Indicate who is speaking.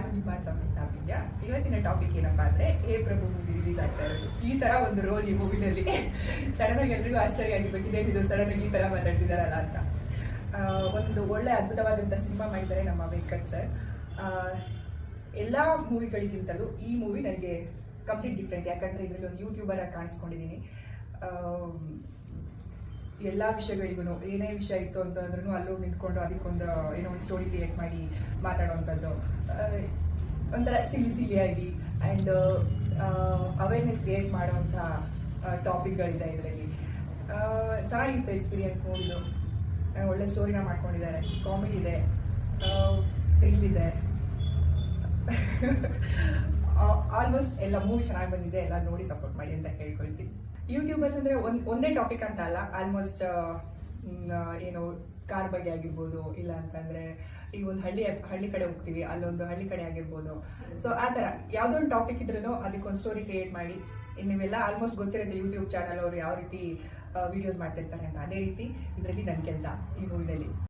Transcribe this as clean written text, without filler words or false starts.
Speaker 1: ನಾನು ನಿಮ್ಮ ಸಂಹಿತ ವಿದ್ಯಾ. ಇವತ್ತಿನ ಟಾಪಿಕ್ ಏನಪ್ಪಾ ಅಂದ್ರೆ ಹೇ ಪ್ರಭು ಮೂವಿ ರಿಲೀಸ್ ಆಗ್ತಾ ಇರೋದು. ಈ ತರ ಒಂದು ರೋಲ್ ಈ ಮೂವಿನಲ್ಲಿ ಸಡನ್ ಆಗಿ ಎಲ್ರಿಗೂ ಆಶ್ಚರ್ಯ ಆಗಿರ್ಬೇಕು, ಇದೇನಿದು ಸಡನ್ ಆಗಿ ಈ ತರ ಮಾತಾಡ್ತಿದಾರಲ್ಲ ಅಂತ. ಒಂದು ಒಳ್ಳೆ ಅದ್ಭುತವಾದಂಥ ಸಿನಿಮಾ ಮಾಡಿದ್ದಾರೆ ನಮ್ಮ ವೆಂಕಟ್ ಸರ್. ಎಲ್ಲ ಮೂವಿಗಳಿಗಿಂತಲೂ ಈ ಮೂವಿ ನನಗೆ ಕಂಪ್ಲೀಟ್ ಡಿಫ್ರೆಂಟ್. ಯಾಕಂದ್ರೆ ಇದರಲ್ಲಿ ಒಂದು ಯೂಟ್ಯೂಬರ್ ಆಗಿ ಕಾಣಿಸ್ಕೊಂಡಿದ್ದೀನಿ. ಎಲ್ಲ ವಿಷಯಗಳಿಗೂ ಏನೇ ವಿಷಯ ಇತ್ತು ಅಂತಂದ್ರೂ ಅಲ್ಲೂ ನಿಂತ್ಕೊಂಡು ಅದಕ್ಕೊಂದು ಏನೋ ಒಂದು ಸ್ಟೋರಿ ಕ್ರಿಯೇಟ್ ಮಾಡಿ ಮಾತಾಡುವಂಥದ್ದು, ಒಂಥರ ಸಿಲಿಯಾಗಿ ಆ್ಯಂಡ್ ಅವೇರ್ನೆಸ್ ಕ್ರಿಯೇಟ್ ಮಾಡುವಂಥ ಟಾಪಿಕ್ಗಳಿದೆ ಇದರಲ್ಲಿ. ಚೆನ್ನಾಗಿತ್ತು ಎಕ್ಸ್ಪೀರಿಯನ್ಸ್ ಮೂವಿದು. ಒಳ್ಳೆ ಸ್ಟೋರಿನ ಮಾಡ್ಕೊಂಡಿದ್ದಾರೆ, ಕಾಮಿಡಿ ಇದೆ, ಥ್ರಿಲ್ ಇದೆ. ಆಲ್ಮೋಸ್ಟ್ ಎಲ್ಲ ಮೂವಿ ಚೆನ್ನಾಗಿ ಬಂದಿದೆ, ಎಲ್ಲ ನೋಡಿ ಸಪೋರ್ಟ್ ಮಾಡಿ ಅಂತ ಕೇಳ್ಕೊಳ್ತೀನಿ. ಯೂಟ್ಯೂಬರ್ಸ್ ಅಂದರೆ ಒಂದೇ ಟಾಪಿಕ್ ಅಂತ ಅಲ್ಲ, ಆಲ್ಮೋಸ್ಟ್ ಏನು ಕಾರ್ ಬಗ್ಗೆ ಆಗಿರ್ಬೋದು, ಇಲ್ಲ ಅಂತಂದರೆ ಈಗ ಒಂದು ಹಳ್ಳಿ ಕಡೆ ಹೋಗ್ತೀವಿ, ಅಲ್ಲೊಂದು ಹಳ್ಳಿ ಕಡೆ ಆಗಿರ್ಬೋದು. ಸೊ ಆ ಥರ ಯಾವುದೋ ಒಂದು ಟಾಪಿಕ್ ಇದ್ರೂ ಅದಕ್ಕೊಂದು ಸ್ಟೋರಿ ಕ್ರಿಯೇಟ್ ಮಾಡಿ, ನೀವೆಲ್ಲ ಆಲ್ಮೋಸ್ಟ್ ಗೊತ್ತಿರುತ್ತೆ ಯೂಟ್ಯೂಬ್ ಚಾನಲ್ ಅವರು ಯಾವ ರೀತಿ ವಿಡಿಯೋಸ್ ಮಾಡ್ತಿರ್ತಾರೆ ಅಂತ. ಅದೇ ರೀತಿ ಇದರಲ್ಲಿ ನನ್ನ ಕೆಲಸ ಈ ಮೂವಿನಲ್ಲಿ.